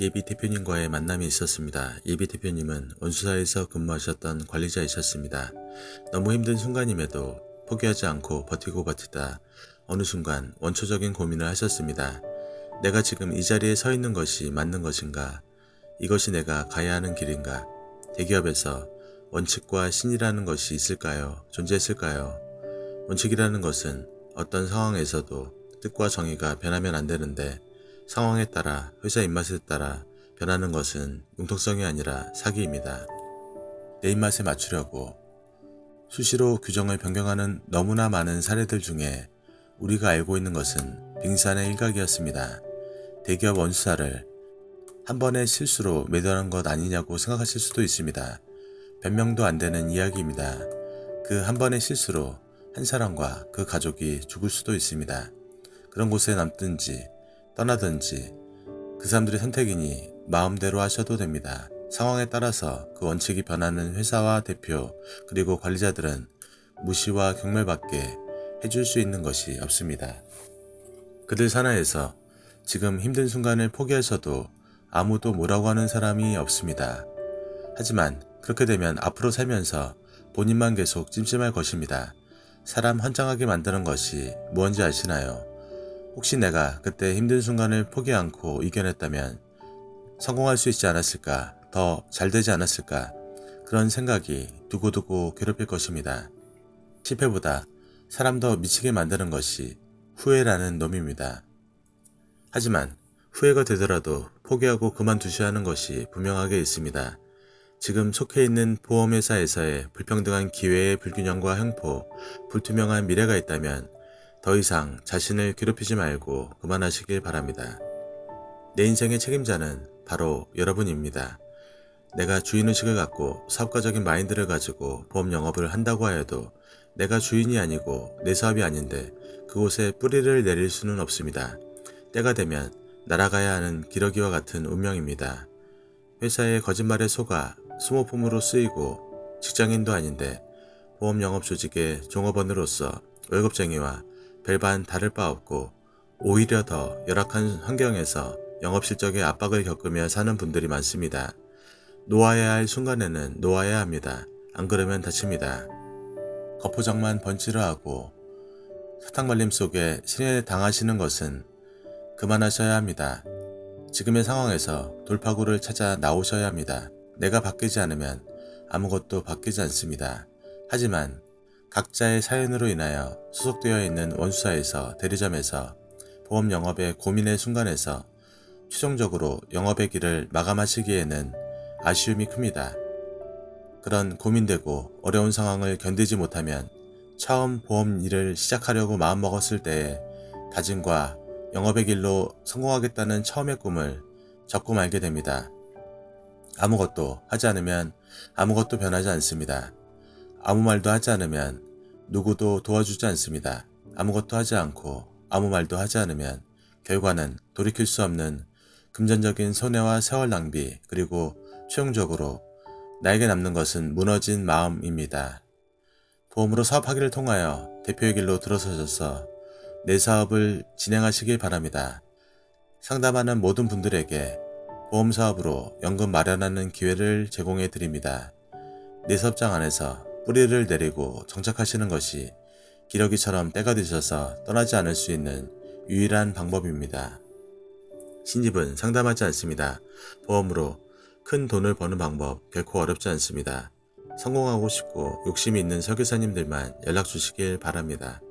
예비 대표님과의 만남이 있었습니다. 예비 대표님은 원수사에서 근무하셨던 관리자이셨습니다. 너무 힘든 순간임에도 포기하지 않고 버티고 버티다 어느 순간 원초적인 고민을 하셨습니다. 내가 지금 이 자리에 서 있는 것이 맞는 것인가? 이것이 내가 가야 하는 길인가? 대기업에서 원칙과 신이라는 것이 있을까요? 존재했을까요? 원칙이라는 것은 어떤 상황에서도 뜻과 정의가 변하면 안 되는데 상황에 따라 회사 입맛에 따라 변하는 것은 융통성이 아니라 사기입니다. 내 입맛에 맞추려고 수시로 규정을 변경하는 너무나 많은 사례들 중에 우리가 알고 있는 것은 빙산의 일각이었습니다. 대기업 원수사를 한 번의 실수로 매도하는 것 아니냐고 생각하실 수도 있습니다. 변명도 안 되는 이야기입니다. 그 한 번의 실수로 한 사람과 그 가족이 죽을 수도 있습니다. 그런 곳에 남든지 떠나든지 그 사람들의 선택이니 마음대로 하셔도 됩니다. 상황에 따라서 그 원칙이 변하는 회사와 대표 그리고 관리자들은 무시와 경멸밖에 해줄 수 있는 것이 없습니다. 그들 산하에서 지금 힘든 순간을 포기하셔도 아무도 뭐라고 하는 사람이 없습니다. 하지만 그렇게 되면 앞으로 살면서 본인만 계속 찜찜할 것입니다. 사람 헌장하게 만드는 것이 무언지 아시나요? 혹시 내가 그때 힘든 순간을 포기 않고 이겨냈다면 성공할 수 있지 않았을까? 더 잘 되지 않았을까? 그런 생각이 두고두고 괴롭힐 것입니다. 실패보다 사람 더 미치게 만드는 것이 후회라는 놈입니다. 하지만 후회가 되더라도 포기하고 그만두셔야 하는 것이 분명하게 있습니다. 지금 속해 있는 보험회사에서의 불평등한 기회의 불균형과 횡포, 불투명한 미래가 있다면 더 이상 자신을 괴롭히지 말고 그만하시길 바랍니다. 내 인생의 책임자는 바로 여러분입니다. 내가 주인의식을 갖고 사업가적인 마인드를 가지고 보험 영업을 한다고 하여도 내가 주인이 아니고 내 사업이 아닌데 그곳에 뿌리를 내릴 수는 없습니다. 때가 되면 날아가야 하는 기러기와 같은 운명입니다. 회사의 거짓말에 속아 수모품으로 쓰이고 직장인도 아닌데 보험 영업 조직의 종업원으로서 월급쟁이와 별반 다를 바 없고 오히려 더 열악한 환경에서 영업 실적의 압박을 겪으며 사는 분들이 많습니다. 놓아야 할 순간에는 놓아야 합니다. 안 그러면 다칩니다. 거푸장만 번지르 하고 사탕말림 속에 실현에 당하시는 것은 그만하셔야 합니다. 지금의 상황에서 돌파구를 찾아 나오셔야 합니다. 내가 바뀌지 않으면 아무것도 바뀌지 않습니다. 하지만 각자의 사연으로 인하여 소속되어 있는 원수사에서 대리점에서 보험 영업의 고민의 순간에서 최종적으로 영업의 길을 마감하시기에는 아쉬움이 큽니다. 그런 고민되고 어려운 상황을 견디지 못하면 처음 보험 일을 시작하려고 마음먹었을 때의 다짐과 영업의 길로 성공하겠다는 처음의 꿈을 접고 말게 됩니다. 아무것도 하지 않으면 아무것도 변하지 않습니다. 아무 말도 하지 않으면 누구도 도와주지 않습니다. 아무것도 하지 않고 아무 말도 하지 않으면 결과는 돌이킬 수 없는 금전적인 손해와 세월 낭비 그리고 최종적으로 나에게 남는 것은 무너진 마음입니다. 보험으로 사업하기를 통하여 대표의 길로 들어서셔서 내 사업을 진행하시길 바랍니다. 상담하는 모든 분들에게 보험 사업으로 연금 마련하는 기회를 제공해 드립니다. 내 사업장 안에서 뿌리를 내리고 정착하시는 것이 기러기처럼 때가 되셔서 떠나지 않을 수 있는 유일한 방법입니다. 신입은 상담하지 않습니다. 보험으로 큰 돈을 버는 방법 결코 어렵지 않습니다. 성공하고 싶고 욕심이 있는 설계사님들만 연락 주시길 바랍니다.